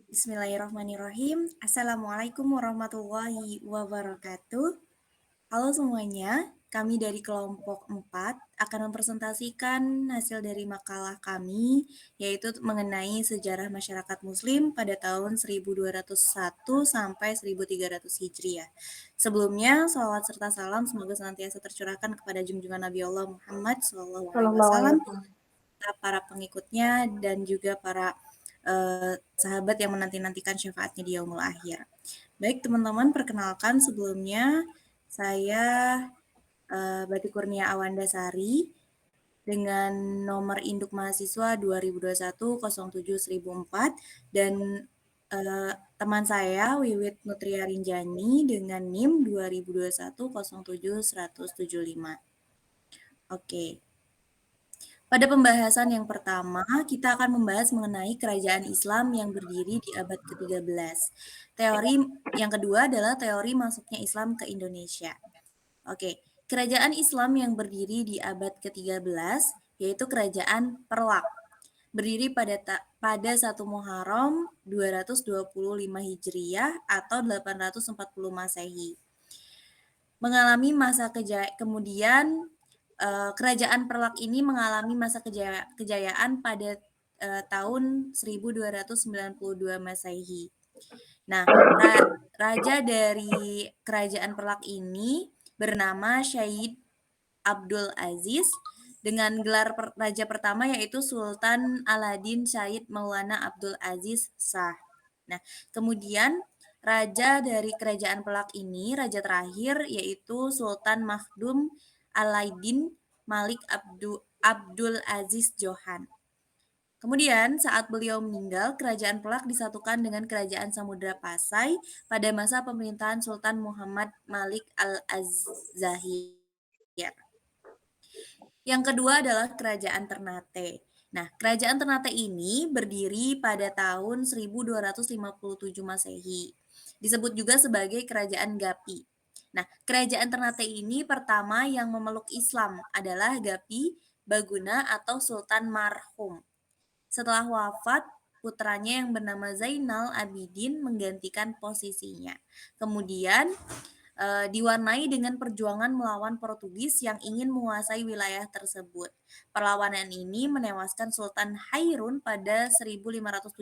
Bismillahirrahmanirrahim. Assalamualaikum warahmatullahi wabarakatuh. Halo semuanya, kami dari kelompok 4 akan mempresentasikan hasil dari makalah kami, yaitu mengenai sejarah masyarakat muslim pada tahun 1201 sampai 1300 Hijriah. Sebelumnya, salawat serta salam semoga senantiasa tercurahkan kepada junjungan Nabi Allah Muhammad Sallallahu alaihi SAW, wasallam. para pengikutnya, dan juga para sahabat yang menanti-nantikan syafaatnya di yaumul akhir. Baik teman-teman, perkenalkan sebelumnya saya Bati Kurnia Awandasari dengan nomor induk mahasiswa 2021 07 1004 dan teman saya Wiwit Nutria Rinjani dengan NIM 2021 07 175. Oke. Pada pembahasan yang pertama, kita akan membahas mengenai kerajaan Islam yang berdiri di abad ke-13. Teori yang kedua adalah teori masuknya Islam ke Indonesia. Oke, kerajaan Islam yang berdiri di abad ke-13 yaitu kerajaan Perlak. Berdiri pada 1 Muharram 225 Hijriah atau 840 Masehi. Mengalami masa kemudian kerajaan Perlak ini mengalami masa kejayaan pada tahun 1292 Masehi. Nah, raja dari kerajaan Perlak ini bernama Syed Abdul Aziz dengan gelar raja pertama yaitu Sultan Aladin Syed Maulana Abdul Aziz Shah. Nah, kemudian raja dari kerajaan Pelak ini, raja terakhir yaitu Sultan Mahdum Alaidin Malik Abdul Aziz Johan. Kemudian saat beliau meninggal, kerajaan Pelak disatukan dengan kerajaan Samudra Pasai pada masa pemerintahan Sultan Muhammad Malik Al-Zahir. Yang kedua adalah kerajaan Ternate. Nah, kerajaan Ternate ini berdiri pada tahun 1257 Masehi. Disebut juga sebagai kerajaan Gapi. Nah, kerajaan Ternate ini pertama yang memeluk Islam adalah Gapi Baguna atau Sultan Marhum. Setelah wafat, putranya yang bernama Zainal Abidin menggantikan posisinya. Kemudian diwarnai dengan perjuangan melawan Portugis yang ingin menguasai wilayah tersebut. Perlawanan ini menewaskan Sultan Hairun pada 1570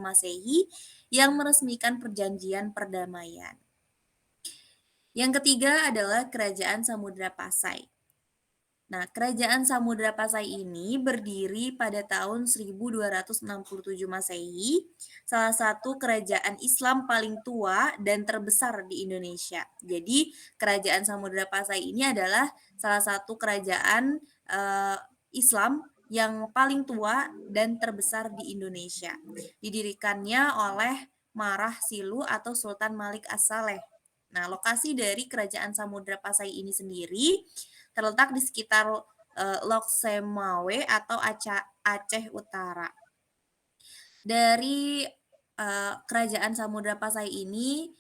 Masehi yang meresmikan perjanjian perdamaian. Yang ketiga adalah Kerajaan Samudra Pasai. Nah, Kerajaan Samudra Pasai ini berdiri pada tahun 1267 Masehi, salah satu kerajaan Islam paling tua dan terbesar di Indonesia. Jadi, Kerajaan Samudra Pasai ini adalah salah satu kerajaan Islam yang paling tua dan terbesar di Indonesia. Didirikannya oleh Marah Silu atau Sultan Malik As-Saleh. Nah, lokasi dari Kerajaan Samudra Pasai ini sendiri terletak di sekitar Lok Semawe atau Aceh Utara. Dari kerajaan Samudra Pasai ini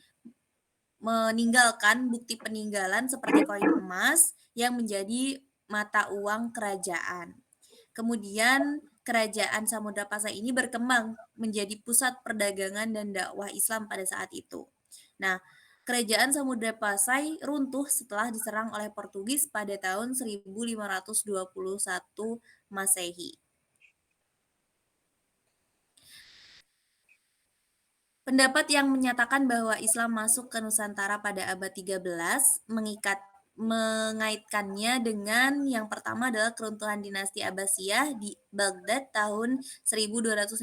meninggalkan bukti peninggalan seperti koin emas yang menjadi mata uang kerajaan. Kemudian kerajaan Samudra Pasai ini berkembang menjadi pusat perdagangan dan dakwah Islam pada saat itu. Nah, Kerajaan Samudra Pasai runtuh setelah diserang oleh Portugis pada tahun 1521 Masehi. Pendapat yang menyatakan bahwa Islam masuk ke Nusantara pada abad 13 mengaitkannya dengan yang pertama adalah keruntuhan dinasti Abbasiyah di Baghdad tahun 1258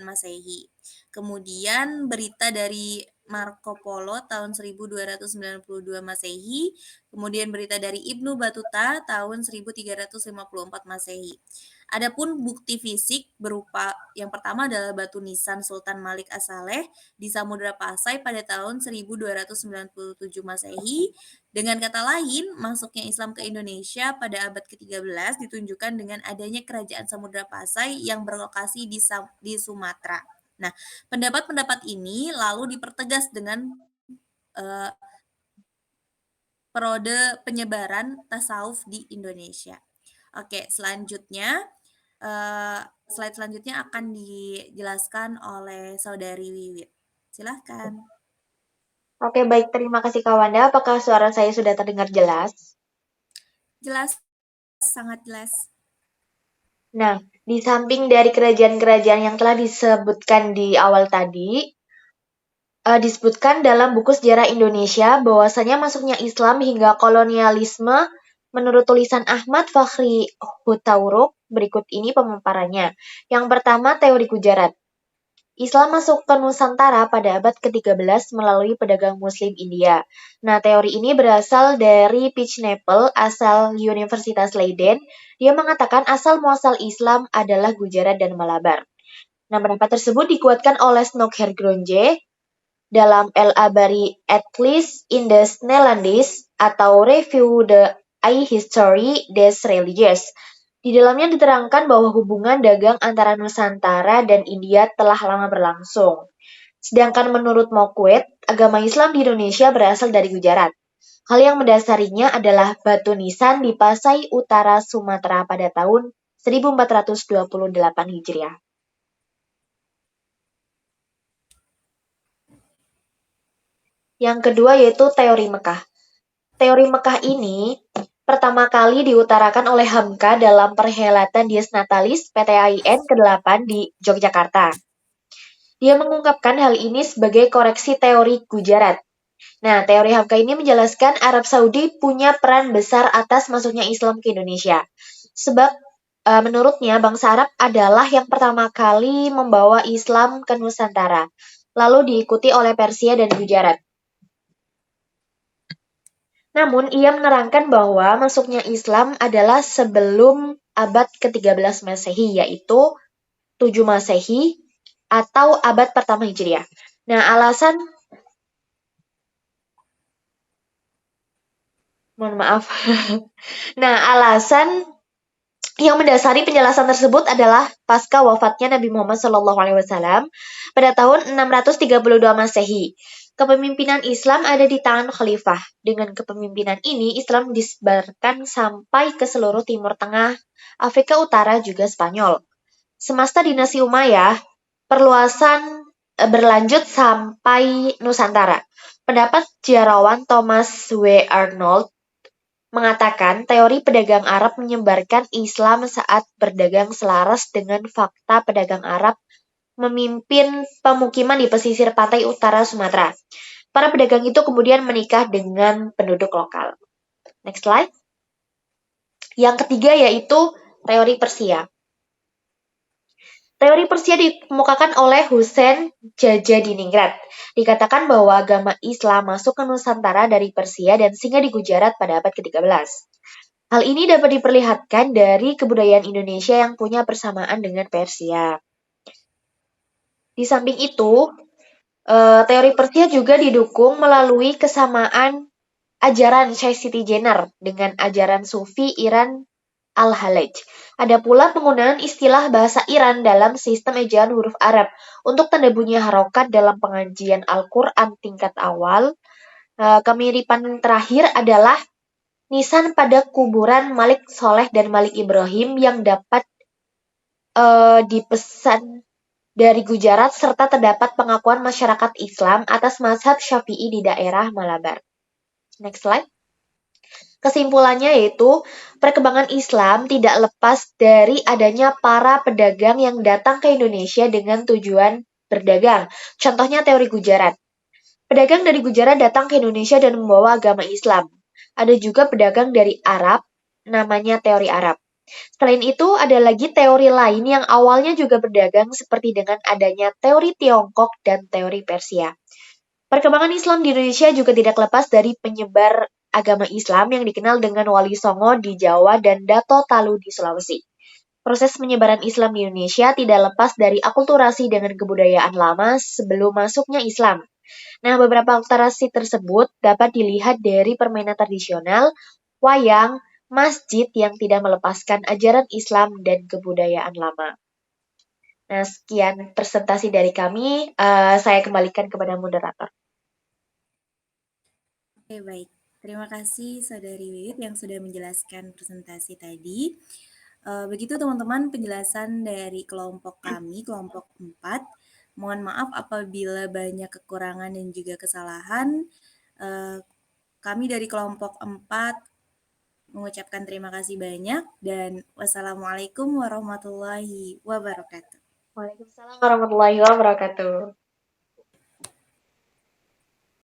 Masehi. Kemudian berita dari Marco Polo tahun 1292 Masehi, kemudian berita dari Ibnu Battuta tahun 1354 Masehi. Adapun bukti fisik berupa yang pertama adalah batu nisan Sultan Malik As-Saleh di Samudra Pasai pada tahun 1297 Masehi. Dengan kata lain, masuknya Islam ke Indonesia pada abad ke-13 ditunjukkan dengan adanya kerajaan Samudra Pasai yang berlokasi di Sumatera. Nah, pendapat-pendapat ini lalu dipertegas dengan periode penyebaran tasawuf di Indonesia. Oke, selanjutnya slide selanjutnya akan dijelaskan oleh Saudari Wiwit. Silahkan. Oke, baik. Terima kasih Kak Wanda. Apakah suara saya sudah terdengar jelas? Jelas, sangat jelas. Nah, di samping dari kerajaan-kerajaan yang telah disebutkan di awal tadi, disebutkan dalam buku sejarah Indonesia bahwasanya masuknya Islam hingga kolonialisme menurut tulisan Ahmad Fakhri Hutauruk, berikut ini pemaparannya. Yang pertama, teori Gujarat. Islam masuk ke Nusantara pada abad ke-13 melalui pedagang Muslim India. Nah, teori ini berasal dari Pitch-Nepal, asal Universitas Leiden. Dia mengatakan asal-muasal Islam adalah Gujarat dan Malabar. Nah, pendapat tersebut dikuatkan oleh Snokhar Gronje dalam El-Abari at least in the Netherlands atau Review the History des Religies. Di dalamnya diterangkan bahwa hubungan dagang antara Nusantara dan India telah lama berlangsung. Sedangkan menurut Mokwet, agama Islam di Indonesia berasal dari Gujarat. Hal yang mendasarinya adalah batu nisan di Pasai Utara, Sumatera pada tahun 1428 Hijriah. Yang kedua yaitu teori Mekah. Teori Mekah ini pertama kali diutarakan oleh Hamka dalam perhelatan Dies Natalis PTAIN ke-8 di Yogyakarta. Dia mengungkapkan hal ini sebagai koreksi teori Gujarat. Nah, teori Hamka ini menjelaskan Arab Saudi punya peran besar atas masuknya Islam ke Indonesia. Sebab menurutnya bangsa Arab adalah yang pertama kali membawa Islam ke Nusantara, lalu diikuti oleh Persia dan Gujarat. Namun, ia menerangkan bahwa masuknya Islam adalah sebelum abad ke-13 Masehi, yaitu 7 Masehi atau abad pertama Hijriah. Nah, mohon maaf. Nah, alasan yang mendasari penjelasan tersebut adalah pasca wafatnya Nabi Muhammad SAW pada tahun 632 Masehi. Kepemimpinan Islam ada di tangan khalifah. Dengan kepemimpinan ini, Islam disebarkan sampai ke seluruh Timur Tengah, Afrika Utara, juga Spanyol. Semasa dinasti Umayyah, perluasan berlanjut sampai Nusantara. Pendapat sejarawan Thomas W. Arnold mengatakan teori pedagang Arab menyebarkan Islam saat berdagang selaras dengan fakta pedagang Arab memimpin pemukiman di pesisir pantai utara Sumatera. Para pedagang itu kemudian menikah dengan penduduk lokal. Next slide. Yang ketiga yaitu teori Persia. Teori Persia dikemukakan oleh Hussein Jajadiningrat. Dikatakan bahwa agama Islam masuk ke Nusantara dari Persia dan singgah di Gujarat pada abad ke-13. Hal ini dapat diperlihatkan dari kebudayaan Indonesia yang punya persamaan dengan Persia. Di samping itu, teori Persia juga didukung melalui kesamaan ajaran Syekh Siti Jenar dengan ajaran Sufi Iran Al-Halaj. Ada pula penggunaan istilah bahasa Iran dalam sistem ejaan huruf Arab untuk tanda bunyi harokat dalam pengajian Al-Quran tingkat awal. Kemiripan terakhir adalah nisan pada kuburan Malik Soleh dan Malik Ibrahim yang dapat dipesan dari Gujarat serta terdapat pengakuan masyarakat Islam atas mazhab Syafi'i di daerah Malabar. Next slide. Kesimpulannya yaitu perkembangan Islam tidak lepas dari adanya para pedagang yang datang ke Indonesia dengan tujuan berdagang. Contohnya teori Gujarat. Pedagang dari Gujarat datang ke Indonesia dan membawa agama Islam. Ada juga pedagang dari Arab, namanya teori Arab. Selain itu, ada lagi teori lain yang awalnya juga berdagang seperti dengan adanya teori Tiongkok dan teori Persia. Perkembangan Islam di Indonesia juga tidak lepas dari penyebar agama Islam yang dikenal dengan Wali Songo di Jawa dan Dato Talu di Sulawesi. Proses penyebaran Islam di Indonesia tidak lepas dari akulturasi dengan kebudayaan lama sebelum masuknya Islam. Nah, beberapa akulturasi tersebut dapat dilihat dari permainan tradisional, wayang, masjid yang tidak melepaskan ajaran Islam dan kebudayaan lama. Nah, sekian presentasi dari kami. Saya kembalikan kepada moderator. Oke, baik. Terima kasih Saudari Wiwit yang sudah menjelaskan presentasi tadi. Begitu teman-teman penjelasan dari kelompok kami, kelompok 4. Mohon maaf apabila banyak kekurangan dan juga kesalahan. Kami dari kelompok 4 mengucapkan terima kasih banyak dan wassalamualaikum warahmatullahi wabarakatuh. Waalaikumsalam warahmatullahi wabarakatuh.